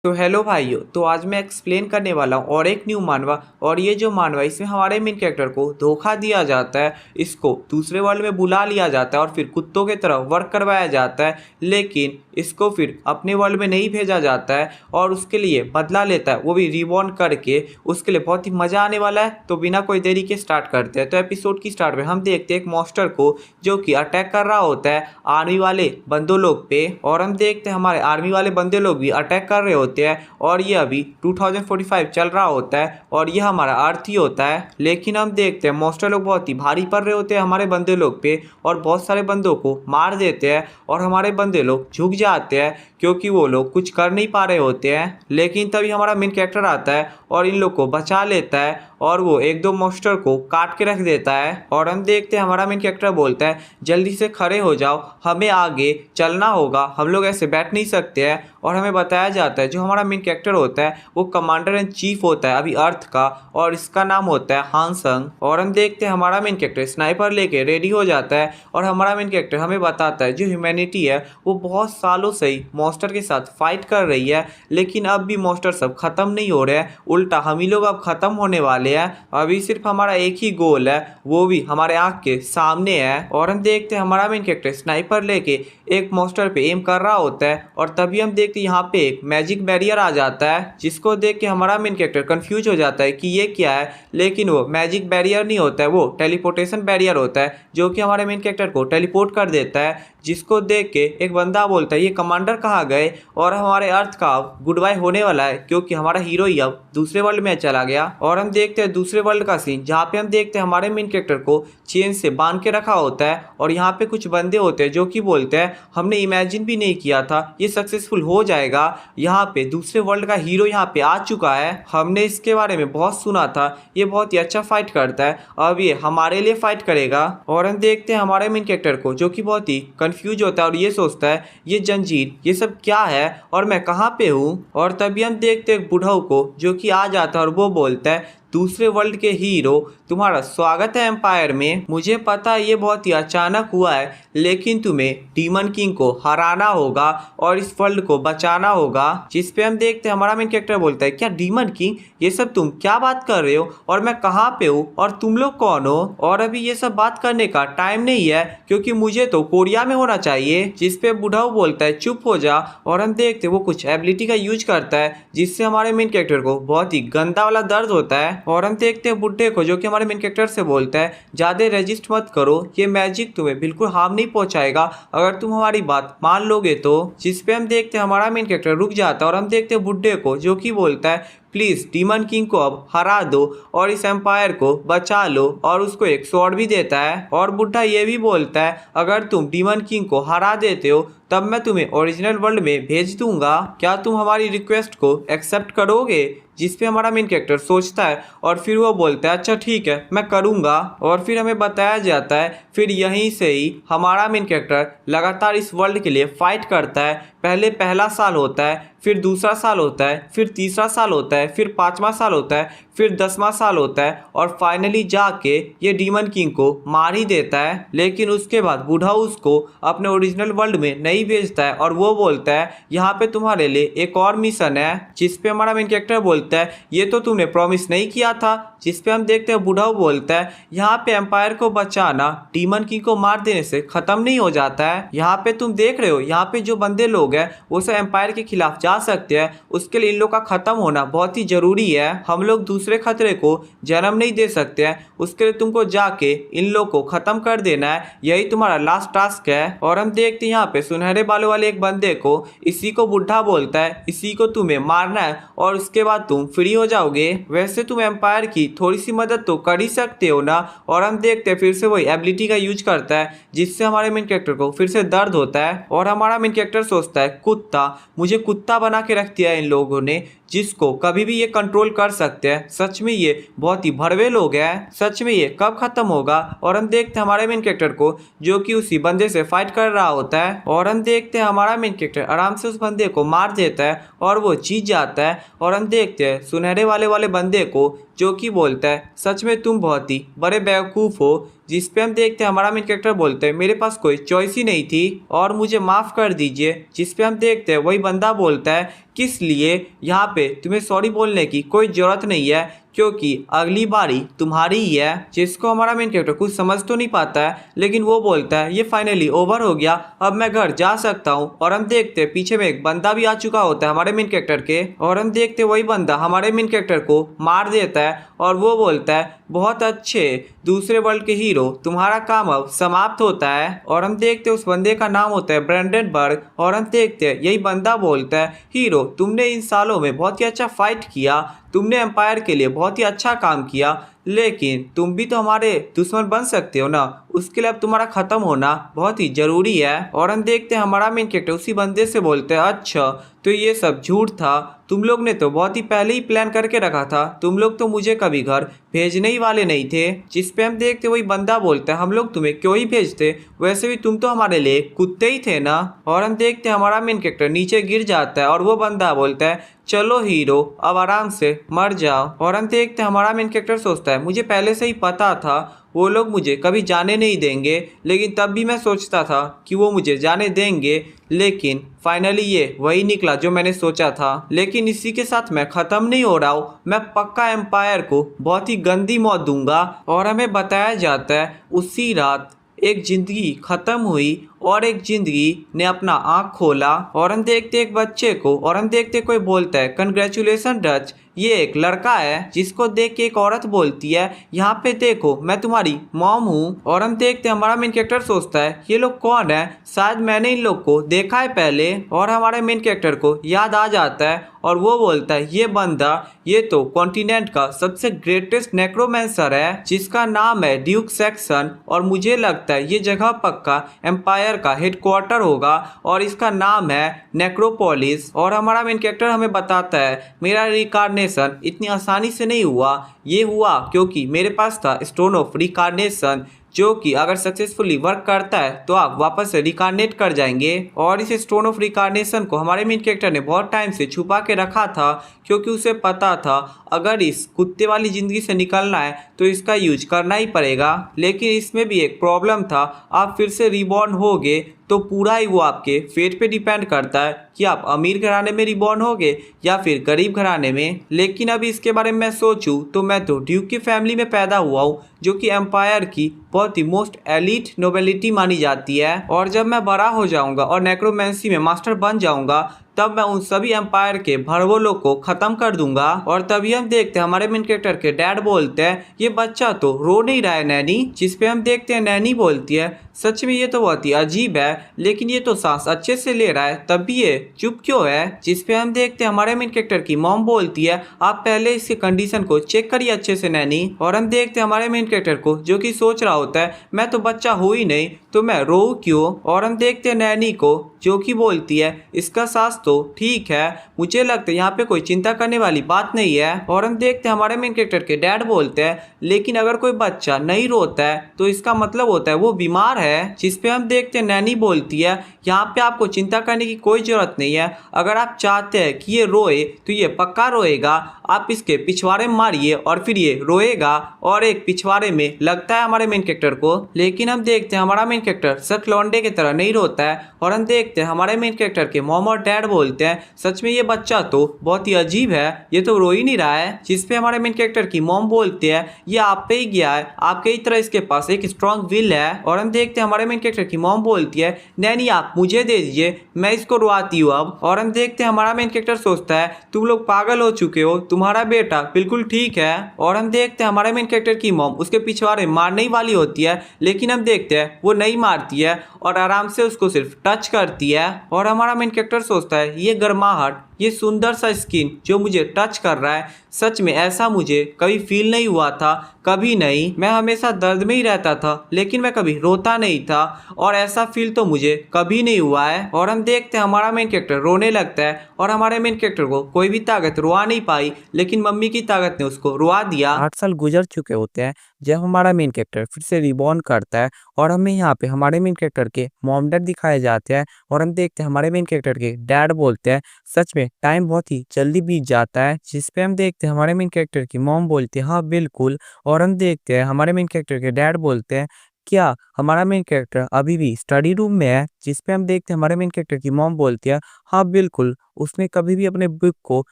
तो हेलो भाइयों। तो आज मैं एक्सप्लेन करने वाला हूँ और एक न्यू मानवा। और ये जो मानवा इसमें हमारे मेन कैरेक्टर को धोखा दिया जाता है, इसको दूसरे वर्ल्ड में बुला लिया जाता है और फिर कुत्तों की तरह वर्क करवाया जाता है, लेकिन इसको फिर अपने वर्ल्ड में नहीं भेजा जाता है और उसके लिए बदला लेता है, वो भी रिबॉर्न करके। उसके लिए बहुत ही मज़ा आने वाला है। तो बिना कोई देरी के स्टार्ट करते हैं। तो एपिसोड की स्टार्ट में हम देखते हैं एक मॉन्स्टर को जो कि अटैक कर रहा होता है आर्मी वाले बंदों लोग पे, और हम देखते हैं हमारे आर्मी वाले बंदे लोग भी अटैक कर रहे होते हैं। और ये अभी 2045 चल रहा होता है और ये हमारा अर्थ ही होता है। लेकिन हम देखते हैं मॉन्स्टर लोग बहुत ही भारी पड़ रहे होते हैं हमारे बंदे लोग पे और बहुत सारे बंदों को मार देते हैं और हमारे बंदे लोग झुक जाते हैं क्योंकि वो लोग कुछ कर नहीं पा रहे होते हैं। लेकिन तभी हमारा मेन कैरेक्टर आता है और इन लोग को बचा लेता है और वो एक दो मॉन्स्टर को काट के रख देता है। और हम देखते हैं हमारा मेन कैरेक्टर बोलता है जल्दी से खड़े हो जाओ, हमें आगे चलना होगा, हम लोग ऐसे बैठ नहीं सकते हैं। और हमें बताया जाता है जो हमारा मेन कैरेक्टर होता है वो कमांडर इन चीफ होता है अभी अर्थ का, और इसका नाम होता है हानसंग। और हम देखते हैं हमारा मेन कैरेक्टर स्नाइपर लेके रेडी हो जाता है और हमारा मेन कैरेक्टर हमें बताता है जो ह्यूमैनिटी है वो बहुत सालों से ही मॉन्स्टर के साथ फाइट कर रही है, लेकिन अब भी मॉन्स्टर सब खत्म नहीं हो रहे हैं, उल्टा हम ही लोग अब खत्म होने वाले हैं। अभी सिर्फ हमारा एक ही गोल है, वो भी हमारे आंख के सामने है। और हम देखते हैं हमारा मेन कैरेक्टर स्नाइपर लेके एक मॉन्स्टर पे एम कर रहा होता है और तभी हम देखते हैं यहाँ पे एक मैजिक बैरियर आ जाता है, जिसको देख के हमारा मेन कैरेक्टर कंफ्यूज हो जाता है कि ये क्या है। लेकिन वो मैजिक बैरियर नहीं होता है, वो टेलीपोर्टेशन बैरियर होता है जो कि हमारे मेन कैरेक्टर को टेलीपोर्ट कर देता है। जिसको देख के एक बंदा बोलता है ये कमांडर कहाँ गए, और हमारे अर्थ का गुड बाय होने वाला है क्योंकि हमारा हीरो ही अब दूसरे वर्ल्ड में चला गया। और हम देखते हैं दूसरे वर्ल्ड का सीन जहाँ पे हम देखते हैं हमारे मेन कैरेक्टर को चेन से बांध के रखा होता है और यहाँ पे कुछ बंदे होते हैं जो कि बोलते हैं हमने इमेजिन भी नहीं किया था ये सक्सेसफुल हो जाएगा, यहाँ पे दूसरे वर्ल्ड का हीरो यहाँ पे आ चुका है, हमने इसके बारे में बहुत सुना था, ये बहुत ही अच्छा फाइट करता है, अब ये हमारे लिए फाइट करेगा। और हम देखते हैं हमारे मेन कैरेक्टर को जो कि बहुत ही कंफ्यूज होता है और ये सोचता है ये जंजीर ये सब क्या है और मैं कहाँ पे हूँ। और तभी हम देखते हैं बुढ़ऊ को जो कि आ जाता है और वो बोलता है दूसरे वर्ल्ड के हीरो तुम्हारा स्वागत है एम्पायर में, मुझे पता है ये बहुत ही अचानक हुआ है, लेकिन तुम्हें डीमन किंग को हराना होगा और इस वर्ल्ड को बचाना होगा। जिस पे हम देखते हैं हमारा मेन कैरेक्टर बोलता है क्या डीमन किंग, ये सब तुम क्या बात कर रहे हो और मैं कहाँ पे हूँ और तुम लोग कौन हो, और अभी ये सब बात करने का टाइम नहीं है क्योंकि मुझे तो कोरिया में होना चाहिए। जिस पे बुढ़ाऊ बोलता है चुप हो जा। और हम देखते हैं वो कुछ एबिलिटी का यूज करता है जिससे हमारे मेन कैरेक्टर को बहुत ही गंदा वाला दर्द होता है। और हम देखते हैं बुड्ढे को जो कि हमारे मेन कैरेक्टर से बोलता है ज़्यादा रेजिस्ट मत करो, ये मैजिक तुम्हें बिल्कुल हार्म नहीं पहुंचाएगा अगर तुम हमारी बात मान लोगे तो। जिस पे हम देखते हैं हमारा मेन कैरेक्टर रुक जाता है और हम देखते हैं बुड्ढे को जो कि बोलता है प्लीज़ डीमन किंग को अब हरा दो और इस एम्पायर को बचा लो, और उसको एक स्वॉर्ड भी देता है। और बुढ़ा ये भी बोलता है अगर तुम डीमन किंग को हरा देते हो तब मैं तुम्हें ओरिजिनल वर्ल्ड में भेज दूंगा, क्या तुम हमारी रिक्वेस्ट को एक्सेप्ट करोगे। जिस पे हमारा मेन कैरेक्टर सोचता है और फिर वो बोलता है अच्छा ठीक है मैं करूँगा। और फिर हमें बताया जाता है फिर यहीं से ही हमारा मेन कैरेक्टर लगातार इस वर्ल्ड के लिए फाइट करता है। पहले पहला साल होता है, फिर दूसरा साल होता है, फिर तीसरा साल होता है, फिर पाँचवा साल होता है, फिर 10वां साल होता है और फाइनली जाके ये डीमन किंग को मार ही देता है। लेकिन उसके बाद बूढ़ा उसको अपने ओरिजिनल वर्ल्ड में नहीं भेजता है और वो बोलता है यहाँ पे तुम्हारे लिए एक और मिशन है। जिस पे हमारा मेन कैरेक्टर बोलता है ये तो तुमने प्रॉमिस नहीं किया था। जिस पे हम देखते हैं बूढ़ा बोलता है यहाँ पे एम्पायर को बचाना डीमन किंग को मार देने से खत्म नहीं हो जाता है, यहाँ पे तुम देख रहे हो यहाँ पे जो बंदे लोग हैं वो सब एम्पायर के खिलाफ जा सकते हैं, उसके लिए इन लोग का खत्म होना बहुत ही जरूरी है, हम लोग दूसरे खतरे को जन्म नहीं दे सकते हैं, उसके लिए तुमको जाके इन लोग को खत्म कर देना है, यही तुम्हारा लास्ट टास्क है। और हम देखते हैं यहाँ पे सुनहरे बालों वाले एक बंदे को, इसी को बुढ़ा बोलता है इसी को तुम्हें मारना है और उसके बाद तुम फ्री हो जाओगे, वैसे तुम एम्पायर की थोड़ी सी मदद तो कर ही सकते हो ना। और हम देखते हैं फिर से वही एबिलिटी का यूज करता है जिससे हमारे मेन कैरेक्टर को फिर से दर्द होता है और हमारा मेन कैरेक्टर सोचता है कुत्ता, मुझे कुत्ता बना के रख दिया इन लोगों ने जिसको कभी भी ये कंट्रोल कर सकते हैं, सच में ये बहुत ही भड़वे लोग हैं, सच में ये कब खत्म होगा। और हम देखते हैं हमारे मेन कैरेक्टर को जो कि उसी बंदे से फाइट कर रहा होता है और हम देखते हैं हमारा मेन कैरेक्टर आराम से उस बंदे को मार देता है और वो जीत जाता है। और हम देखते हैं सुनहरे वाले बंदे को जो कि बोलता है सच में तुम बहुत ही बड़े बेवकूफ़ हो, जिस पे हम देखते हैं हमारा मेन कैरेक्टर बोलते हैं मेरे पास कोई चॉइस ही नहीं थी और मुझे माफ़ कर दीजिए। जिस पे हम देखते हैं वही बंदा बोलता है किस लिए, यहाँ पे तुम्हें सॉरी बोलने की कोई ज़रूरत नहीं है क्योंकि अगली बारी तुम्हारी ही है। जिसको हमारा मेन कैरेक्टर कुछ समझ तो नहीं पाता है लेकिन वो बोलता है ये फाइनली ओवर हो गया, अब मैं घर जा सकता हूँ। और हम देखते हैं पीछे में एक बंदा भी आ चुका होता है हमारे मेन कैरेक्टर के और हम देखते हैं वही बंदा हमारे मेन कैरेक्टर को मार देता है और वो बोलता है बहुत अच्छे दूसरे वर्ल्ड के हीरो, तुम्हारा काम अब समाप्त होता है। और हम देखते हैं उस बंदे का नाम होता है ब्रैंडनबर्ग और हम देखते हैं यही बंदा बोलता है हीरो तुमने इन सालों में बहुत ही अच्छा फाइट किया, तुमने एम्पायर के लिए बहुत ही अच्छा काम किया, लेकिन तुम भी तो हमारे दुश्मन बन सकते हो ना, उसके लिए अब तुम्हारा ख़त्म होना बहुत ही ज़रूरी है। और हम देखते हैं हमारा मेन कैरेक्टर उसी बंदे से बोलते हैं अच्छा तो ये सब झूठ था, तुम लोग ने तो बहुत ही पहले ही प्लान करके रखा था, तुम लोग तो मुझे कभी घर भेजने ही वाले नहीं थे। जिस पे हम देखते वही बंदा बोलता है हम लोग तुम्हें क्यों ही भेजते, वैसे भी तुम तो हमारे लिए कुत्ते ही थे ना। और हम देखते हैं हमारा मेन कैरेक्टर नीचे गिर जाता है और वो बंदा बोलता है चलो हीरो अब आराम से मर जाओ। और हम देखते हैं हमारा मेन कैरेक्टर सोचता है मुझे पहले से ही पता था वो लोग मुझे कभी जाने नहीं देंगे, लेकिन तब भी मैं सोचता था कि वो मुझे जाने देंगे, लेकिन फाइनली ये वही निकला जो मैंने सोचा था। लेकिन इसी के साथ मैं ख़त्म नहीं हो रहा हूँ, मैं पक्का एम्पायर को बहुत ही गंदी मौत दूंगा। और हमें बताया जाता है उसी रात एक जिंदगी खत्म हुई और एक जिंदगी ने अपना आँख खोला। और हम देखते एक बच्चे को और हम देखते कोई बोलता है कंग्रेचुलेसन डच, ये एक लड़का है। जिसको देख के एक औरत बोलती है यहाँ पे देखो मैं तुम्हारी मॉम हूँ। और हम देखते हैं हमारा मेन कैरेक्टर सोचता है ये लोग कौन है, शायद मैंने इन लोग को देखा है पहले। और हमारे मेन कैरेक्टर को याद आ जाता है और वो बोलता है ये बंदा ये तो कॉन्टिनेंट का सबसे ग्रेटेस्ट नेक्रोमेंसर है जिसका नाम है ड्यूक सेक्सन, और मुझे लगता है ये जगह पक्का एम्पायर का हेडक्वार्टर होगा और इसका नाम है नेक्रोपोलिस। और हमारा मेन कैरेक्टर हमें बताता है मेरा रिकार्नेशन इतनी आसानी से नहीं हुआ, ये हुआ क्योंकि मेरे पास था स्टोन ऑफ रिकार्नेशन जो कि अगर सक्सेसफुली वर्क करता है तो आप वापस से रिकार्नेट कर जाएंगे। और इस स्टोन ऑफ रिकार्नेशन को हमारे मेन कैरेक्टर ने बहुत टाइम से छुपा के रखा था क्योंकि उसे पता था अगर इस कुत्ते वाली ज़िंदगी से निकलना है तो इसका यूज करना ही पड़ेगा। लेकिन इसमें भी एक प्रॉब्लम था, आप फिर से रिबॉर्न होगे तो पूरा ही वो आपके फेट पे डिपेंड करता है कि आप अमीर घराने में रिबॉर्न होगे या फिर गरीब घराने में। लेकिन अभी इसके बारे में मैं सोचूं तो मैं तो ड्यूक की फैमिली में पैदा हुआ हूँ जो कि एम्पायर की बहुत ही मोस्ट एलिट नोबेलिटी मानी जाती है। और जब मैं बड़ा हो जाऊंगा और नेक्रोमेंसी में मास्टर बन जाऊंगा तब मैं उन सभी एम्पायर के भड़वों को ख़त्म कर दूंगा। और तभी हम देखते हैं हमारे मेन कैरेक्टर के डैड बोलते हैं ये बच्चा तो रो नहीं रहा है नैनी। जिस पे हम देखते हैं नैनी बोलती है सच में ये तो बहुत ही अजीब है, लेकिन ये तो सांस अच्छे से ले रहा है तब भी ये चुप क्यों है। जिस पे हम देखते हैं हमारे मेन कैरेक्टर की मॉम बोलती है आप पहले इसकी कंडीशन को चेक करिए अच्छे से नैनी। और हम देखते हैं हमारे मेन कैरेक्टर को जो कि सोच रहा होता है मैं तो बच्चा हो ही नहीं तो मैं रो क्यों। और हम देखते हैं नैनी को जो कि बोलती है इसका सांस तो ठीक है, मुझे लगता है यहाँ पे कोई चिंता करने वाली बात नहीं है। और हम देखते हैं हमारे मेन कैरेक्टर के डैड बोलते हैं लेकिन अगर कोई बच्चा नहीं रोता है तो इसका मतलब होता है वो बीमार है। जिस पे हम देखते हैं नैनी बोलती है यहाँ पे आपको चिंता करने की कोई जरूरत नहीं है, अगर आप चाहते हैं कि ये रोए तो ये पक्का रोएगा, आप इसके पिछवाड़े में मारिए और फिर ये रोएगा। और एक पिछवाड़े में लगता है हमारे मेन कैरेक्टर को। लेकिन हम देखते हैं हमारा मेन कैरेक्टर सच लौंडे की तरह नहीं रोता है। और हम देखते हैं हमारे मेन कैरेक्टर के मॉम और डैड बोलते हैं सच में ये बच्चा तो बहुत ही अजीब है, ये तो रो ही नहीं रहा है। जिस पे हमारे मेन कैरेक्टर की मॉम बोलते हैं ये आप पे ही गया है, आपके ही तरह इसके पास एक स्ट्रॉन्ग विल है। और हम देखते हैं हमारे मेन कैरेक्टर की मॉम बोलती है नैनी आप मुझे दे दीजिए मैं इसको रुआती हूँ अब। और हम देखते हैं हमारा मेन कैरेक्टर सोचता है तुम लोग पागल हो चुके हो, तुम्हारा बेटा बिल्कुल ठीक है। और हम देखते हैं हमारे मेन कैरेक्टर की मॉम उसके पिछवाड़े मारने ही वाली होती है, लेकिन हम देखते हैं वो नहीं मारती है और आराम से उसको सिर्फ टच करती है। और हमारा मेन कैरेक्टर सोचता है ये गर्माहट, ये सुंदर सा स्किन जो मुझे टच कर रहा है, सच में ऐसा मुझे कभी फील नहीं हुआ था, कभी नहीं। मैं हमेशा दर्द में ही रहता था लेकिन मैं कभी रोता नहीं था और ऐसा फील तो मुझे कभी नहीं हुआ है। और हम देखते हैं हमारा मेन कैरेक्टर रोने लगता है और हमारे मेन कैरेक्टर को कोई भी ताकत रुआ नहीं पाई, लेकिन मम्मी की ताकत ने उसको रुआ दिया। 8 साल गुजर चुके होते हैं जब हमारा मेन कैरेक्टर फिर से रिबॉर्न करता है और हमें यहाँ पे हमारे मेन कैरेक्टर के मॉम डैड दिखाए जाते हैं और हम देखते हैं हमारे मेन कैरेक्टर के डैड बोलते हैं सच में टाइम बहुत ही जल्दी बीत जाता है, जिस पे हम देखते हैं हमारे मेन कैरेक्टर की मॉम बोलती है हाँ बिल्कुल। और हम देखते हैं हमारे मेन कैरेक्टर के डैड बोलते हैं क्या हमारा मेन कैरेक्टर अभी भी स्टडी रूम में है, जिस पे हम देखते हैं हमारे मेन कैरेक्टर की मॉम बोलती है हाँ बिल्कुल, उसने कभी भी अपने बुक को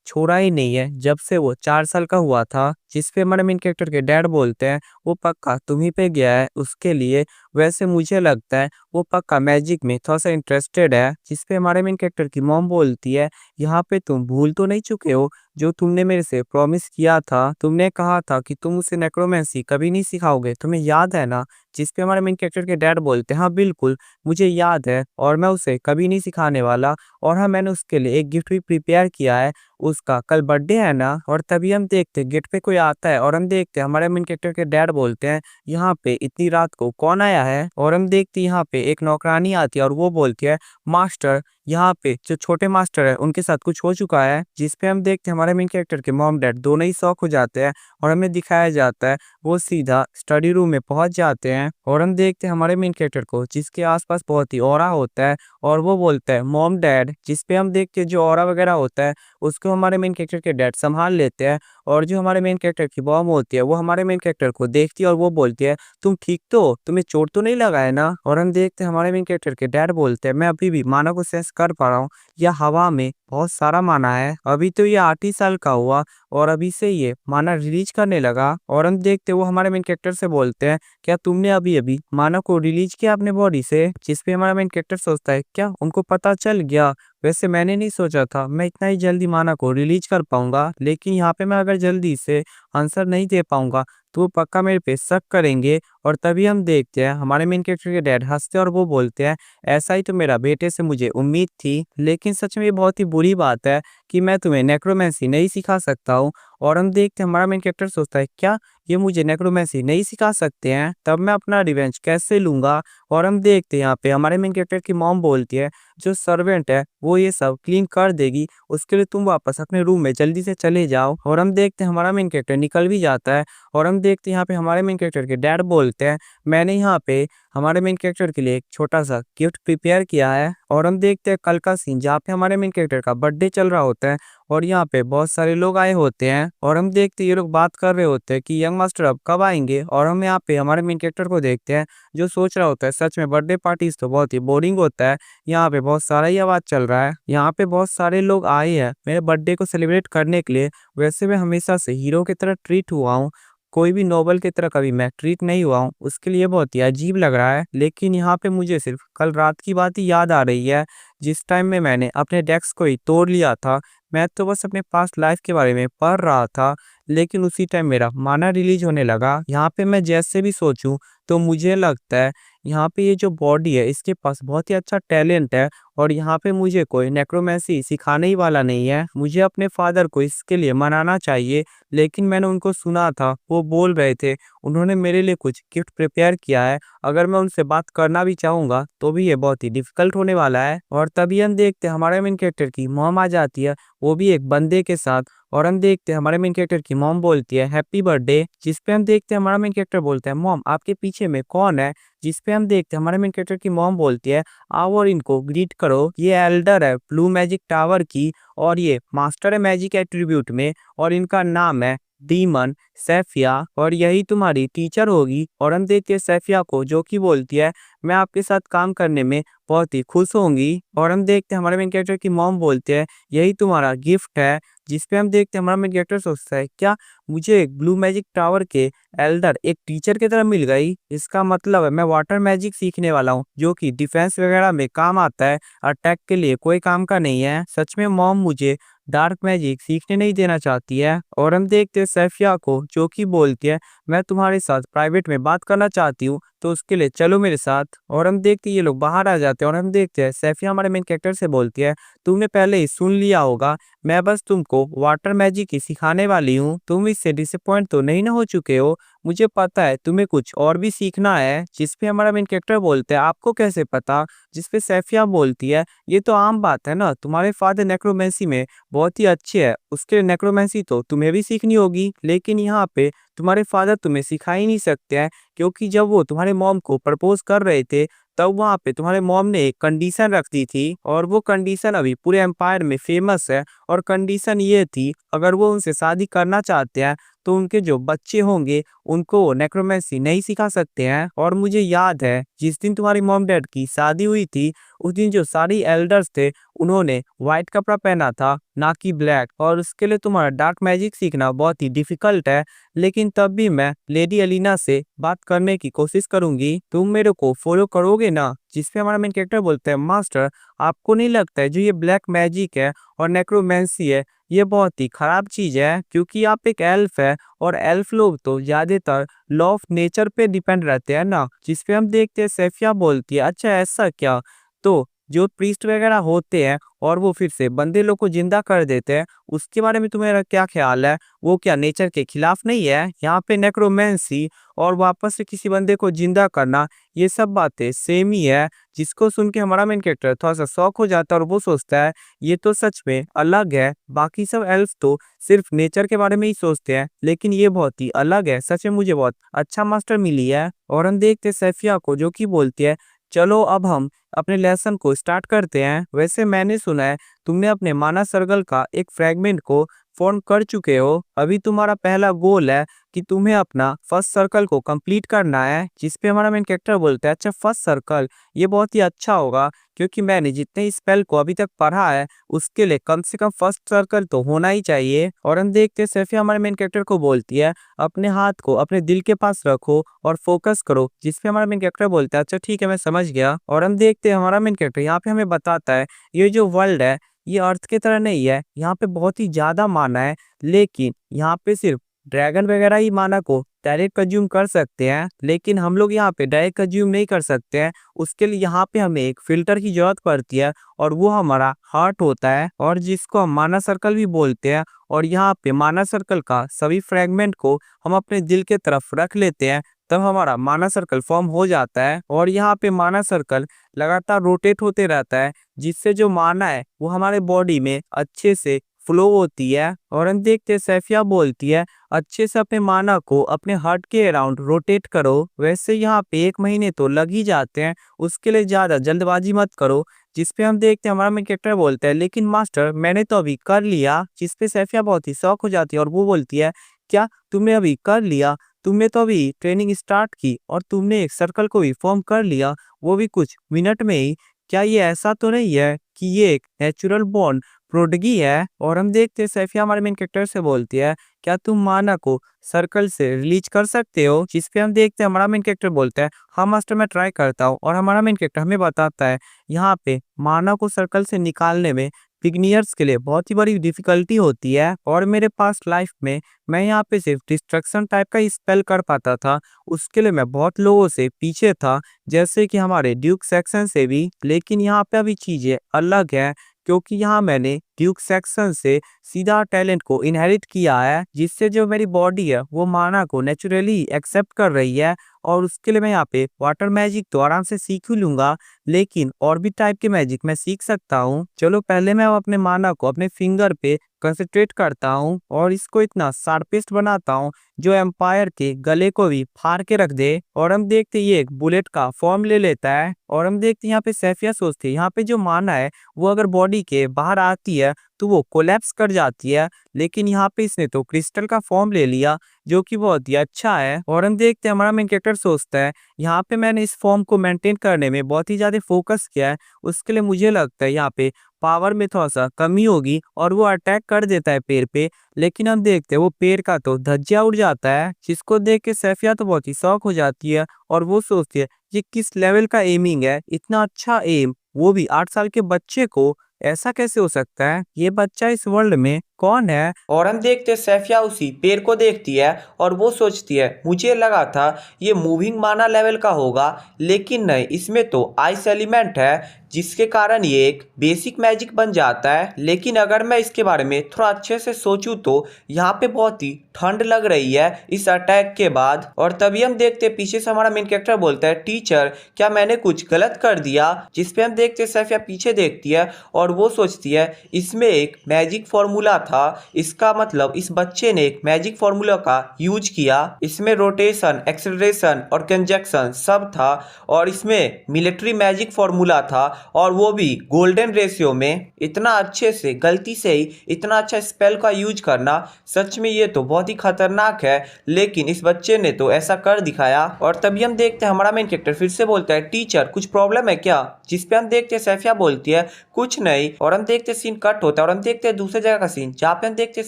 छोड़ा ही नहीं है जब से वो 4 साल का हुआ था। जिस पे हमारे मेन कैरेक्टर के डैड बोलते हैं वो पक्का तुम्ही पे गया है उसके लिए, वैसे मुझे लगता है वो पक्का मैजिक में थोड़ा सा इंटरेस्टेड है। जिस पे हमारे मेन कैरेक्टर की मॉम बोलती है यहाँ पे तुम भूल तो नहीं चुके हो जो तुमने मेरे से प्रॉमिस किया था, तुमने कहा था कि तुम उसे नेक्रोमेंसी कभी नहीं सिखाओगे, तुम्हें याद है ना। जिस पे हमारे मेन कैरेक्टर के डैड बोलते हैं हाँ बिल्कुल मुझे याद है और मैं उसे कभी नहीं सिखाने वाला, और हाँ मैंने उसके लिए एक गिफ्ट भी प्रिपेयर किया है, उसका कल बर्थडे है ना। और तभी हम देखते हैं गेट पे कोई आता है और हम देखते हैं हमारे मेन कैरेक्टर के डैड बोलते हैं यहाँ पे इतनी रात को कौन आया है। और हम देखते हैं यहाँ पे एक नौकरानी आती है और वो बोलती है मास्टर यहाँ पे जो छोटे मास्टर है उनके साथ कुछ हो चुका है। जिस पे हम देखते हैं हमारे मेन कैरेक्टर के मॉम डैड दोनों ही शॉक हो जाते हैं और हमें दिखाया जाता है वो सीधा स्टडी रूम में पहुंच जाते हैं और हम देखते हैं हमारे मेन कैरेक्टर को जिसके आसपास बहुत ही ऑरा होता है और वो बोलता है मॉम डैड। जिस पे हम देखते हैं जो ऑरा वगैरह होता है उसको हमारे मेन कैरेक्टर के डैड संभाल लेते हैं। और जो हमारे मेन कैरेक्टर की मॉम होती है वो हमारे मेन कैरेक्टर को देखती है और वो बोलती है तुम ठीक तो हो? तुम्हें चोट तो नहीं लगा है ना। और हम देखते हैं हमारे मेन कैरेक्टर के डैड बोलते हैं मैं अभी भी माना को सेंस कर पा रहा हूँ, या हवा में बहुत सारा माना है, अभी तो ये 8 ही साल का हुआ और अभी से ये माना रिलीज करने लगा। और हम देखते हैं वो हमारे मेन कैरेक्टर से बोलते हैं क्या तुमने अभी अभी माना को रिलीज किया अपने बॉडी से। जिस पे हमारा मेन कैरेक्टर सोचता है क्या उनको पता चल गया, वैसे मैंने नहीं सोचा था मैं इतना ही जल्दी माना को रिलीज कर पाऊंगा, लेकिन यहाँ पे मैं अगर जल्दी से आंसर नहीं दे पाऊंगा तो वो पक्का मेरे पे शक करेंगे। और तभी हम देखते हैं हमारे मेन कैरेक्टर के डैड हंसते और वो बोलते हैं ऐसा ही तो मेरा बेटे से मुझे उम्मीद थी, लेकिन सच में ये बहुत ही बुरी बात है कि मैं तुम्हें नेक्रोमेंसी नहीं सिखा सकता हूँ। और हम देखते हैं हमारा मेन कैरेक्टर सोचता है क्या ये मुझे नेक्रोमेंसी नहीं सिखा सकते हैं, तब मैं अपना रिवेंज कैसे लूंगा। और हम देखते हैं यहाँ पे हमारे मेन कैरेक्टर की मॉम बोलती है जो सर्वेंट है वो ये सब क्लीन कर देगी, उसके लिए तुम वापस अपने रूम में जल्दी से चले जाओ। और हम देखते हैं हमारा मेन कैरेक्टर निकल भी जाता है और हम देखते हैं यहाँ पे हमारे मेन कैरेक्टर के डैड बोलते हैं मैंने यहाँ पे हमारे मेन कैरेक्टर के लिए एक छोटा सा गिफ्ट प्रिपेयर किया है। और हम देखते हैं कल का सीन जहाँ पे हमारे मेन कैरेक्टर का बर्थडे चल रहा होता है और यहाँ पे बहुत सारे लोग आए होते हैं और हम देखते हैं ये लोग बात कर रहे होते हैं कि यंग मास्टर अब कब आएंगे। और हम यहाँ पे हमारे मेन कैरेक्टर को देखते हैं जो सोच रहा होता है सच में बर्थडे पार्टीज तो बहुत ही बोरिंग होता है, यहाँ पे बहुत सारा ही आवाज चल रहा है, यहाँ पे बहुत सारे लोग आए हैं मेरे बर्थडे को सेलिब्रेट करने के लिए, वैसे मैं हमेशा से हीरो की तरह ट्रीट हुआ हूँ, कोई भी नोबल की तरह कभी मैं ट्रीट नहीं हुआ हूँ, उसके लिए बहुत ही अजीब लग रहा है। लेकिन यहाँ पे मुझे सिर्फ कल रात की बात ही याद आ रही है जिस टाइम में मैंने अपने डेस्क को ही तोड़ लिया था। मैं तो बस अपने पास्ट लाइफ के बारे में पढ़ रहा था, लेकिन उसी टाइम मेरा माना रिलीज होने लगा। यहाँ पे मैं जैसे भी सोचूं तो मुझे लगता है यहाँ पे ये जो बॉडी है इसके पास बहुत ही अच्छा टैलेंट है और यहाँ पे मुझे कोई नेक्रोमेंसी सिखाने ही वाला नहीं है, मुझे अपने फादर को इसके लिए मनाना चाहिए। लेकिन मैंने उनको सुना था वो बोल रहे थे उन्होंने मेरे लिए कुछ गिफ्ट प्रिपेयर किया है, अगर मैं उनसे बात करना भी चाहूंगा तो भी ये बहुत ही डिफिकल्ट होने वाला है। और तभी हम देखते हैं हमारे मेन कैरेक्टर की मॉम आ जाती है वो भी एक बंदे के साथ, और हम देखते हैं हमारे मेन कैरेक्टर की मॉम बोलती है हैप्पी बर्थडे। जिस पे हम देखते हैं हमारा मेन कैरेक्टर बोलता है मॉम आपके पीछे में कौन है। जिस पे हम देखते हैं हमारे मेन कैरेक्टर की मॉम बोलती है आओ और इनको ग्रीट करो, ये एल्डर है ब्लू मैजिक टावर की और ये मास्टर है मैजिक एट्रीब्यूट में और इनका नाम है डीमन सैफिया और यही तुम्हारी टीचर होगी। और हम देखते हैं सैफिया को जो कि बोलती है मैं आपके साथ काम करने में बहुत ही खुश होंगी। और हम देखते हैं हमारे मेन कैरेक्टर की मॉम बोलते हैं यही तुम्हारा गिफ्ट है। जिस पे हम देखते हैं हमारा मेन कैरेक्टर सोचता है क्या मुझे एक ब्लू मैजिक टावर के एल्डर एक टीचर की तरह मिल गई, इसका मतलब है मैं वाटर मैजिक सीखने वाला हूँ जो कि डिफेंस वगैरह में काम आता है, अटैक के लिए कोई काम का नहीं है। सच में मॉम मुझे डार्क मैजिक सीखने नहीं देना चाहती है। और हम देखते हैं सैफिया को जो कि बोलती है मैं तुम्हारे साथ प्राइवेट में बात करना चाहती हूँ तो उसके लिए चलो मेरे साथ। और हम देखते हैं ये लोग बाहर आ जाते हैं और हम देखते हैं सैफिया हमारे मेन कैरेक्टर से बोलती है तुमने पहले ही सुन लिया होगा मैं बस तुमको वाटर मैजिक ही सिखाने वाली हूँ, तुम इससे डिसअपॉइंट तो नहीं ना हो चुके हो, मुझे पता है तुम्हें कुछ और भी सीखना है। जिस पे हमारा मेन कैरेक्टर बोलता है आपको कैसे पता। जिस पे सैफिया बोलती है ये तो आम बात है ना, तुम्हारे फादर नेक्रोमेंसी में बहुत ही अच्छे है, उसके लिए नेक्रोमेंसी तो तुम्हें भी सीखनी होगी, लेकिन यहाँ पे तुम्हारे फादर तुम्हें सिखा ही नहीं सकते हैं, क्योंकि जब वो तुम्हारे मॉम को प्रपोज कर रहे थे तब वहाँ पे तुम्हारे मॉम ने एक कंडीशन रख दी थी, और वो कंडीशन अभी पूरे एम्पायर में फेमस है। और कंडीशन ये थी, अगर वो उनसे शादी करना चाहते हैं तो उनके जो बच्चे होंगे उनको वो नेक्रोमेंसी नहीं सिखा सकते हैं। और मुझे याद है जिस दिन तुम्हारी मॉम डैड की शादी हुई थी, उस दिन जो सारी एल्डर्स थे उन्होंने व्हाइट कपड़ा पहना था, ना कि ब्लैक। और उसके लिए तुम्हारा डार्क मैजिक सीखना बहुत ही डिफिकल्ट है, लेकिन तब भी मैं लेडी अलीना से बात करने की कोशिश करूंगी। तुम मेरे को फॉलो करोगे ना? जिसपे हमारा मेन कैरेक्टर बोलता है, मास्टर आपको नहीं लगता है जो ये ब्लैक मैजिक है और नेक्रोमेंसी है ये बहुत ही खराब चीज है? क्योंकि आप एक एल्फ है और एल्फ लोग तो ज्यादातर लॉ ऑफ नेचर पे डिपेंड रहते हैं ना। जिसपे हम देखते हैं सेफिया बोलती है, अच्छा ऐसा क्या? तो जो प्रीस्ट वगैरह होते हैं और वो फिर से बंदे लोग को जिंदा कर देते हैं, उसके बारे में तुम्हारा क्या ख्याल है? वो क्या नेचर के खिलाफ नहीं है? यहाँ पे नेक्रोमेंसी और वापस से किसी बंदे को जिंदा करना, ये सब बातें सेम ही है। जिसको सुन के हमारा मेन कैरेक्टर थोड़ा सा शॉक हो जाता है और वो सोचता है ये तो सच में अलग है। बाकी सब एल्फ तो सिर्फ नेचर के बारे में ही सोचते हैं, लेकिन ये बहुत ही अलग है। सच में मुझे बहुत अच्छा मास्टर मिली है। और हम देखते सैफिया को जो कि बोलती है, चलो अब हम अपने लेसन को स्टार्ट करते हैं। वैसे मैंने सुना है तुमने अपने माना सर्कल का एक फ्रेगमेंट को फॉर्म कर चुके हो। अभी तुम्हारा पहला गोल है कि तुम्हें अपना फर्स्ट सर्कल को कंप्लीट करना है। जिसपे हमारा मेन कैरेक्टर बोलता है, अच्छा फर्स्ट सर्कल ये बहुत ही अच्छा होगा, क्योंकि मैंने जितने स्पेल को अभी तक पढ़ा है उसके लिए कम से कम फर्स्ट सर्कल तो होना ही चाहिए। और हम देखते सैफिया हमारे मेन कैरेक्टर को बोलती है, अपने हाथ को अपने दिल के पास रखो और फोकस करो। जिसपे हमारा मेन कैरेक्टर बोलता है, अच्छा ठीक है मैं समझ गया। और हम देखते हैं हमारा मेन कैरेक्टर यहाँ पे हमें बताता है, ये जो वर्ल्ड है ये अर्थ की तरह नहीं है, यहाँ पे बहुत ही ज्यादा माना है। लेकिन यहाँ पे सिर्फ ड्रैगन वगैरह ही माना को डायरेक्ट कंज्यूम कर सकते हैं, लेकिन हम लोग यहाँ पे डायरेक्ट कंज्यूम नहीं कर सकते हैं। उसके लिए यहाँ पे हमें एक फिल्टर की जरूरत पड़ती है, और वो हमारा हार्ट होता है, और जिसको हम माना सर्कल भी बोलते हैं। और यहाँ पे माना सर्कल का सभी फ्रेगमेंट को हम अपने दिल के तरफ रख लेते हैं, तब हमारा माना सर्कल फॉर्म हो जाता है। और यहाँ पे माना सर्कल लगातार रोटेट होते रहता है, जिससे जो माना है वो हमारे बॉडी में अच्छे से फ्लो होती है। और हम देखते सैफिया बोलती है, अच्छे से अपने माना को अपने हार्ट के अराउंड रोटेट करो। वैसे यहाँ पे 1 महीने तो लग ही जाते हैं, उसके लिए ज्यादा जल्दबाजी मत करो। जिसपे हम देखते हैं हमारा मेन कैरेक्टर बोलता है, लेकिन मास्टर मैंने तो अभी कर लिया। जिसपे सैफिया बहुत ही शौक हो जाती है और वो बोलती है, क्या तुमने अभी कर लिया? तुमने तो अभी ट्रेनिंग स्टार्ट की और तुमने एक सर्कल को भी फॉर्म कर लिया, वो भी कुछ मिनट में ही। क्या ये ऐसा तो नहीं है कि ये एक नेचुरल बॉन्ड प्रोडगी है? और हम देखते हैं सैफिया हमारे मेन कैरेक्टर से बोलती है, क्या तुम माना को सर्कल से रिलीज कर सकते हो? जिसपे हम देखते हैं हमारा मेन कैरेक्टर बोलता है, हाँ मास्टर मैं ट्राई करता हूँ। और हमारा मेन कैरेक्टर हमें बताता है, यहाँ पे माना को सर्कल से निकालने में बिगिनियर्स के लिए बहुत ही बड़ी डिफिकल्टी होती है। और मेरे पास लाइफ में मैं यहाँ पे सिर्फ डिस्ट्रक्शन टाइप का ही स्पेल कर पाता था, उसके लिए मैं बहुत लोगों से पीछे था, जैसे कि हमारे ड्यूक सेक्शन से भी। लेकिन यहाँ पे अभी चीजें अलग है, क्योंकि यहाँ मैंने ड्यूक सेक्शन से सीधा टैलेंट को इनहेरिट किया है, जिससे जो मेरी बॉडी है वो माना को नेचुरली एक्सेप्ट कर रही है। और उसके लिए मैं यहाँ पे वाटर मैजिक तो आराम से सीख ही लूंगा, लेकिन और भी टाइप के मैजिक मैं सीख सकता हूँ। चलो पहले मैं अपने माना को अपने फिंगर पे कंसंट्रेट करता हूँ और इसको इतना शार्पेस्ट बनाता हूँ जो एम्पायर के गले को भी फाड़ के रख दे। और हम देखते ये एक बुलेट का फॉर्म ले लेता है। और हम देखते यहाँ पे सैफिया सोचती है, यहाँ पे जो माना है वो अगर बॉडी के बाहर आती है तो वो कोलैप्स कर जाती है, लेकिन यहाँ पे इसने तो क्रिस्टल का फॉर्म ले लिया, जो कि बहुत ही अच्छा है। और हम देखते हैं हमारा मेन कैरेक्टर सोचता है, यहाँ पे मैंने इस फॉर्म को मेंटेन करने में बहुत ही ज्यादा फोकस किया है, उसके लिए मुझे लगता है यहाँ पे पावर में थोड़ा सा कमी होगी और वो अटैक कर देता है पेड़ पे। लेकिन हम देखते हैं वो पेड़ का तो धज्जिया उड़ जाता है, जिसको देख के सैफिया तो बहुत ही शौक हो जाती है और वो सोचती है ये किस लेवल का एमिंग है, इतना अच्छा एम, वो भी 8 साल के बच्चे को, ऐसा कैसे हो सकता है? ये बच्चा इस वर्ल्ड में कौन है? और हम देखते हैं सैफिया उसी पेड़ को देखती है और वो सोचती है मुझे लगा था ये मूविंग माना लेवल का होगा, लेकिन नहीं, इसमें तो आइस एलिमेंट है, जिसके कारण ये एक बेसिक मैजिक बन जाता है। लेकिन अगर मैं इसके बारे में थोड़ा अच्छे से सोचूं तो यहाँ पे बहुत ही ठंड लग रही है इस अटैक के बाद। और तभी हम देखते हैं पीछे से हमारा मेन कैरेक्टर बोलता है, टीचर क्या मैंने कुछ गलत कर दिया? जिसपे हम देखते हैं सैफिया पीछे देखती है और वो सोचती है इसमें एक मैजिक फॉर्मूला था था, इसका मतलब इस बच्चे ने एक मैजिक फॉर्मूला का यूज किया। इसमें रोटेशन, एक्सेलरेशन और कंजक्शन सब था और इसमें मिलिट्री मैजिक फॉर्मूला था और वो भी गोल्डन रेशियो में। इतना अच्छे से गलती से ही इतना अच्छा स्पेल का यूज करना सच में ये तो बहुत ही खतरनाक है, लेकिन इस बच्चे ने तो ऐसा कर दिखाया। और तभी हम देखते हैं हमारा मेन कैरेक्टर फिर से बोलता है, टीचर कुछ प्रॉब्लम है क्या? जिस पे हम देखते हैं सैफिया बोलती है कुछ नहीं। और हम देखते हैं सीन कट होता है और हम देखते हैं दूसरे जगह का सीन जहाँ पे हम देखते हैं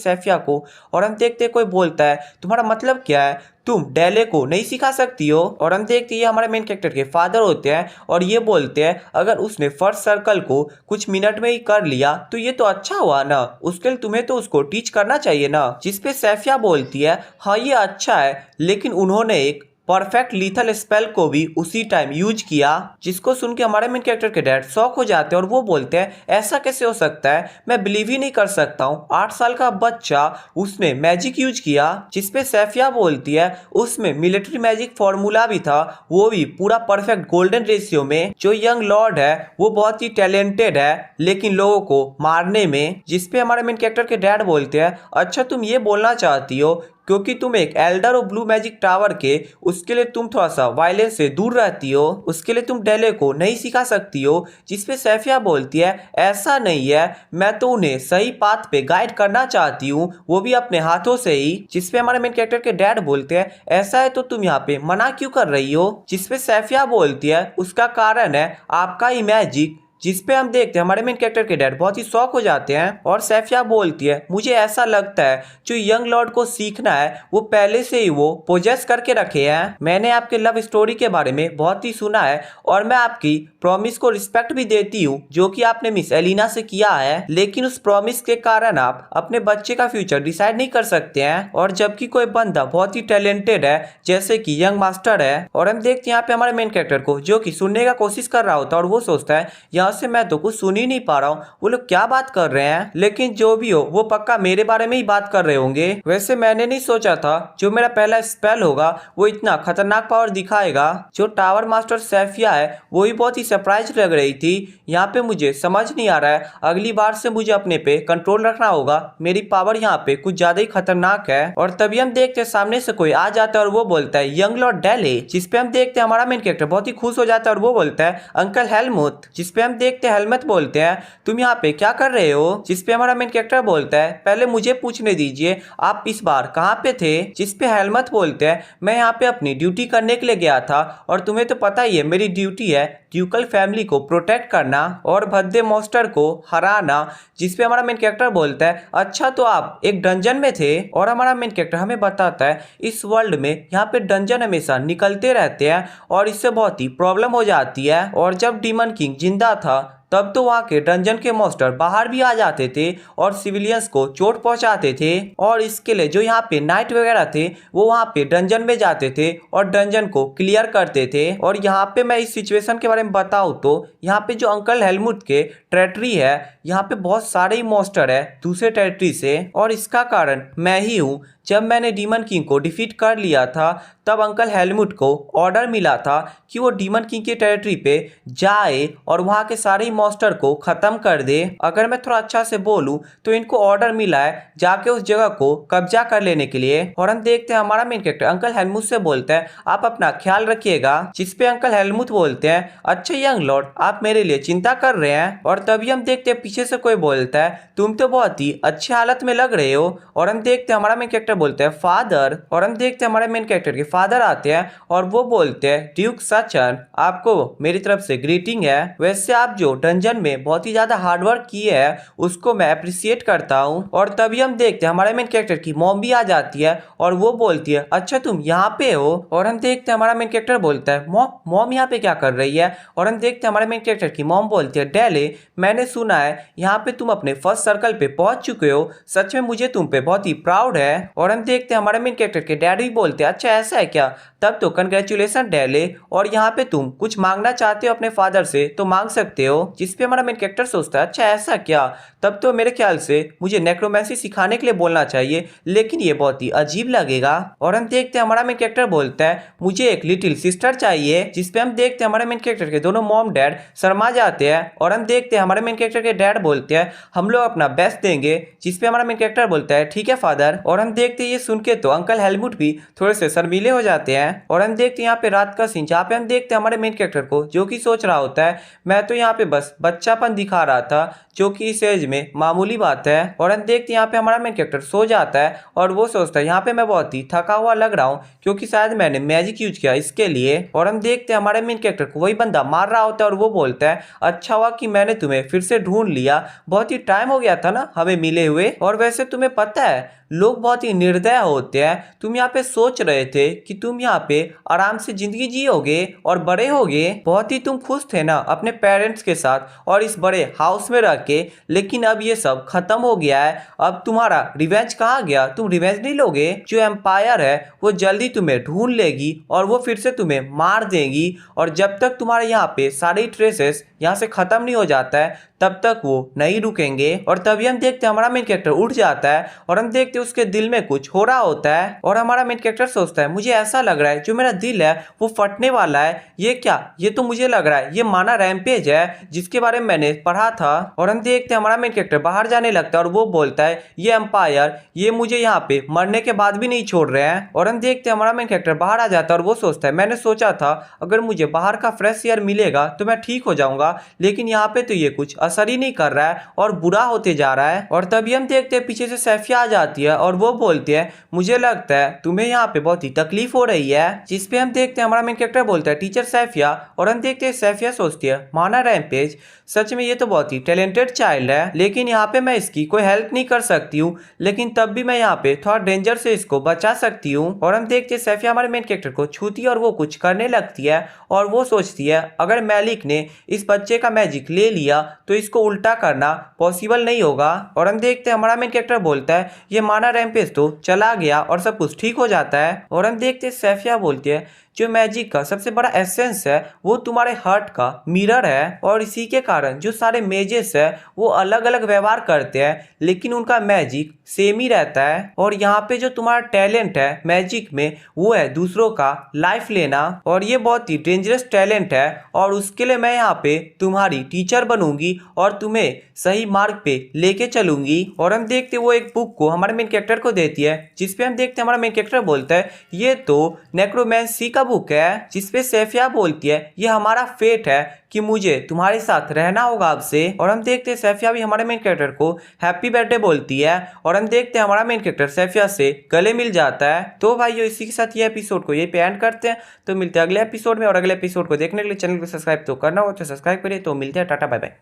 सैफिया को और हम देखते हैं कोई बोलता है तुम्हारा मतलब क्या है, तुम डेले को नहीं सिखा सकती हो? और हम देखते हैं ये हमारे मेन कैरेक्टर के फादर होते हैं और ये बोलते हैं अगर उसने फर्स्ट सर्कल को कुछ मिनट में ही कर लिया तो ये तो अच्छा हुआ ना, उसके लिए तुम्हें तो उसको टीच करना चाहिए ना। जिसपे सैफिया बोलती है हाँ ये अच्छा है, लेकिन उन्होंने एक परफेक्ट लीथल स्पेल को भी उसी टाइम यूज किया। जिसको सुन के हमारे मेन कैरेक्टर के डैड शॉक हो जाते हैं और वो बोलते हैं ऐसा कैसे हो सकता है, मैं बिलीव ही नहीं कर सकता हूँ, 8 साल का बच्चा उसने मैजिक यूज किया। जिसपे सैफिया बोलती है उसमें मिलिट्री मैजिक फॉर्मूला भी था, वो भी पूरा परफेक्ट गोल्डन रेशियो में। जो यंग लॉर्ड है वो बहुत ही टैलेंटेड है लेकिन लोगों को मारने में। जिसपे हमारे मेन कैरेक्टर के डैड बोलते हैं अच्छा तुम ये बोलना चाहती हो क्योंकि तुम एक एल्डर और ब्लू मैजिक टावर के उसके लिए तुम थोड़ा सा वायलेंस से दूर रहती हो, उसके लिए तुम डेले को नहीं सिखा सकती हो। जिसपे सैफिया बोलती है ऐसा नहीं है, मैं तो उन्हें सही पाथ पे गाइड करना चाहती हूँ, वो भी अपने हाथों से ही। जिसपे हमारे मेन कैरेक्टर के डैड बोलते हैं ऐसा है तो तुम यहाँ पे मना क्यों कर रही हो? जिसपे सैफिया बोलती है उसका कारण है आपका ही मैजिक। जिसपे हम देखते हैं हमारे मेन कैरेक्टर के डैड बहुत ही शौक हो जाते हैं और सैफिया बोलती है मुझे ऐसा लगता है जो यंग लॉर्ड को सीखना है वो पहले से ही वो पोजेस करके रखे हैं। मैंने आपके लव स्टोरी के बारे में बहुत ही सुना है और मैं आपकी प्रॉमिस को रिस्पेक्ट भी देती हूँ जो कि आपने मिस एलिना से किया है, लेकिन उस प्रॉमिस के कारण आप अपने बच्चे का फ्यूचर डिसाइड नहीं कर सकते हैं। और जबकि कोई बंदा बहुत ही टैलेंटेड है जैसे कि यंग मास्टर है और हम देखते हैं यहाँ पे हमारे मेन कैरेक्टर को जो कि सुनने का कोशिश कर रहा होता है और वो सोचता है यहाँ से मैं तो कुछ सुन ही नहीं पा रहा हूँ, वो लोग क्या बात कर रहे हैं, लेकिन जो भी हो वो पक्का मेरे बारे में ही बात कर रहे होंगे। वैसे मैंने नहीं सोचा था जो मेरा पहला स्पेल होगा वो इतना खतरनाक पावर दिखाएगा। जो टावर मास्टर सैफिया है वो ही बहुत ही सरप्राइज लग रही थी। यहाँ पे मुझे समझ नहीं आ रहा है, अगली बार से मुझे अपने पे कंट्रोल रखना होगा, मेरी पावर यहाँ पे कुछ ज्यादा ही खतरनाक है। और तभी हम देखते हैं सामने से कोई आ जाता है और वो बोलता है यंग लॉर्ड डेले। जिसपे हम देखते हैं हमारा मेन कैरेक्टर बहुत ही खुश हो जाता है और वो बोलता है अंकल हेलमुथ। जिसपे हम देखते हैं हेलमेट बोलते हैं तुम यहाँ पे क्या कर रहे हो? जिसपे हमारा मेन कैरेक्टर बोलता है पहले मुझे पूछने दीजिए आप इस बार कहाँ पे थे? जिसपे हेलमेट बोलते हैं मैं यहाँ पे अपनी ड्यूटी करने के लिए गया था और तुम्हें तो पता ही है मेरी ड्यूटी है ड्यूकल फैमिली को प्रोटेक्ट करना और भद्दे मॉन्स्टर को हराना। जिसपे हमारा मेन कैरेक्टर बोलता है अच्छा तो आप एक डंजन में थे। और हमारा मेन कैरेक्टर हमें बताता है इस वर्ल्ड में यहाँ पे डंजन हमेशा निकलते रहते हैं और इससे बहुत ही प्रॉब्लम हो जाती है। और जब डीमन किंग जिंदा था तब तो वहाँ के डंजन के मॉन्स्टर बाहर भी आ जाते थे और सिविलियंस को चोट पहुंचाते थे और इसके लिए जो यहाँ पे नाइट वगैरह थे वो वहाँ पे डंजन में जाते थे और डंजन को क्लियर करते थे। और यहाँ पे मैं इस सिचुएशन के बारे में बताऊँ तो यहाँ पे जो अंकल हेलमुथ के टेरिटरी है यहाँ पे बहुत सारे ही मॉन्स्टर है दूसरे टेरिटरी से और इसका कारण मैं ही हूँ। जब मैंने डीमन किंग को डिफीट कर लिया था तब अंकल हेलमुथ को ऑर्डर मिला था कि वो डीमन किंग की टेरिटरी पे जाए और वहाँ के सारे ही मॉन्स्टर को खत्म कर दे। अगर मैं थोड़ा अच्छा से बोलूँ तो इनको ऑर्डर मिला है जाके उस जगह को कब्जा कर लेने के लिए। और हम देखते हैं हमारा मेन कैरेक्टर अंकल हेलमुथ से बोलता है आप अपना ख्याल रखिएगा। जिसपे अंकल हेलमुथ बोलते हैं अच्छा यंग लॉर्ड आप मेरे लिए चिंता कर रहे हैं। और तभी हम देखते हैं पीछे से कोई बोलता है तुम तो बहुत ही अच्छी हालत में लग रहे हो। और हम देखते हैं हमारा मेन कैरेक्टर बोलते हैं फादर। और हम देखते हैं हमारे मेन कैरेक्टर के फादर आते हैं और वो बोलते हैं ड्यूक सचन आपको मेरी तरफ से ग्रीटिंग है। वैसे आप जो डंजन में बहुत ही ज्यादा हार्डवर्क किए हैं उसको मैं अप्रिशिएट करता हूँ। और तभी हम देखते हैं हमारे मेन कैरेक्टर की मॉम भी आ जाती है और वो बोलती है अच्छा तुम यहाँ पे हो। और हम देखते हैं हमारा मेन कैरेक्टर बोलता है मॉम यहाँ पे क्या कर रही है? और हम देखते हैं हमारे मेन कैरेक्टर की मॉम बोलती है डेले मैंने सुना है यहाँ पे तुम अपने फर्स्ट सर्कल पे पहुंच चुके हो, सच में मुझे तुम पे बहुत ही प्राउड है। और हम देखते हैं हमारे मेन कैरेक्टर के डैड भी बोलते हैं अच्छा ऐसा है क्या, तब तो कंग्रेचुलेसन डेले, और यहाँ पे तुम कुछ मांगना चाहते हो अपने फादर से तो मांग सकते हो। जिस पे हमारा मेन कैरेक्टर सोचता है अच्छा ऐसा क्या, तब तो मेरे ख्याल से मुझे नेक्रोमेंसी सिखाने के लिए बोलना चाहिए, लेकिन ये बहुत ही अजीब लगेगा। और हम देखते हैं हमारा मेन कैरेक्टर बोलता है मुझे एक लिटिल सिस्टर चाहिए। जिसपे हम देखते हैं हमारे मेन कैरेक्टर के दोनों मॉम डैड शर्मा जाते हैं, और हम देखते हैं हमारे मेन कैरेक्टर के डैड बोलते हैं हम लोग अपना बेस्ट देंगे। जिसपे हमारा मेन कैरेक्टर बोलता है ठीक है फादर। और हम देखते हैं ये सुन के तो अंकल हेलमुट भी थोड़े से शर्मीले हो जाते हैं। और हम देखते हैं यहाँ पे रात का सीन, जहाँ पे हम देखते हैं हमारे मेन कैरेक्टर को जो कि सोच रहा होता है मैं तो यहाँ पे बस बच्चापन दिखा रहा था, जो कि इस एज में मामूली बात है। और हम देखते हैं यहाँ पे हमारा मेन कैरेक्टर सो जाता है और वो सोचता है यहाँ पे मैं बहुत ही थका हुआ लग रहा हूँ क्योंकि शायद मैंने मैजिक यूज किया इसके लिए। और हम देखते हैं हमारे मेन कैरेक्टर को वही बंदा मार रहा होता है और वो बोलता है अच्छा हुआ कि मैंने तुम्हें फिर से ढूंढ लिया, बहुत ही टाइम हो गया था ना हमें मिले हुए। और वैसे तुम्हें पता है लोग बहुत ही निर्दय होते हैं, तुम यहाँ पे सोच रहे थे कि तुम यहाँ पे आराम से जिंदगी जियोगे और बड़े होगे, बहुत ही तुम खुश थे ना अपने पेरेंट्स के साथ और इस बड़े हाउस में रह के, लेकिन अब ये सब खत्म हो गया है। अब तुम्हारा रिवेंज कहाँ गया, तुम रिवेंज नहीं लोगे, जो एम्पायर है वो जल्दी तुम्हें ढूंढ लेगी और वो फिर से तुम्हें मार देगी। और जब तक तुम्हारे यहाँ पे सारे ट्रेसेस यहाँ से खत्म नहीं हो जाता है तब तक वो नहीं रुकेंगे। और तभी हम देखते हैं हमारा मेन कैरेक्टर उठ जाता है और हम देखते हैं उसके दिल में कुछ हो रहा होता है। और हमारा मेन कैरेक्टर सोचता है मुझे ऐसा लग रहा है जो मेरा दिल है वो फटने वाला है, ये क्या, ये तो मुझे लग रहा है ये माना रैम्पेज है जिसके बारे में मैंने पढ़ा था। और हम देखते हैं हमारा मेन कैरेक्टर बाहर जाने लगता है और वो बोलता है ये एम्पायर ये मुझे यहाँ पे मरने के बाद भी नहीं छोड़ रहे हैं। और हम देखते हैं हमारा मेन कैरेक्टर बाहर आ जाता है और वो सोचता है मैंने सोचा था अगर मुझे बाहर का फ्रेश एयर मिलेगा तो मैं ठीक हो जाऊंगा, लेकिन यहाँ पे तो ये कुछ असर ही नहीं कर रहा है और बुरा होते जा रहा है। और तभी हम देखते हैं पीछे से सैफिया आ जाती है और वो बोलती है मुझे लगता है तुम्हें यहाँ पे बहुत ही तकलीफ हो रही है। जिसपे हम देखते हैं हमारा मेन कैरेक्टर बोलता है टीचर सैफिया। और हम देखते हैं सैफिया सोचती है माना रैम्पेज सच में ये तो बहुत ही टैलेंटेड चाइल्ड है, लेकिन यहाँ पे मैं इसकी कोई हेल्प नहीं कर सकती हूँ, लेकिन तब भी मैं यहाँ पे थोड़ा डेंजर से इसको बचा सकती हूँ। और हम देखते हैं सैफिया हमारे मेन कैरेक्टर को छूती है और वो कुछ करने लगती है और वो सोचती है अगर मैलिक ने इस बच्चे का मैजिक ले लिया तो इसको उल्टा करना पॉसिबल नहीं होगा। और हम देखते हैं हमारा मेन कैरेक्टर बोलता है ये माना रैम्पेज तो चला गया और सब कुछ ठीक हो जाता है। और हम देखते हैं सैफिया बोलती है जो मैजिक का सबसे बड़ा एसेंस है वो तुम्हारे हार्ट का मिरर है, और इसी के कारण जो सारे मेजेस है वो अलग अलग व्यवहार करते हैं लेकिन उनका मैजिक सेम ही रहता है। और यहाँ पे जो तुम्हारा टैलेंट है मैजिक में वो है दूसरों का लाइफ लेना, और ये बहुत ही डेंजरस टैलेंट है और उसके लिए मैं यहाँ पे तुम्हारी टीचर बनूंगी और तुम्हें सही मार्ग पे लेके चलूंगी। और हम देखते वो एक बुक को हमारे मेन कैरेक्टर को देती है जिसपे हम देखते हैं हमारा मेन कैरेक्टर बोलता है ये तो नेक्रोमेंसी का बुक है। जिसपे सैफिया बोलती है ये हमारा फेट है कि मुझे तुम्हारे साथ रहना होगा आपसे। और हम देखते हैं सैफिया भी हमारे मेन कैरेक्टर को हैप्पी बर्थडे बोलती है और हम देखते हैं हमारा मेन कैरेक्टर सैफिया से गले मिल जाता है। तो भाइयों इसी के साथ ये एपिसोड को यही पे एंड करते हैं, तो मिलते हैं अगले एपिसोड में। और अगले एपिसोड को देखने के लिए चैनल को सब्सक्राइब तो करना हो तो सब्सक्राइब करिए। तो मिलते हैं, टाटा बाय बाय।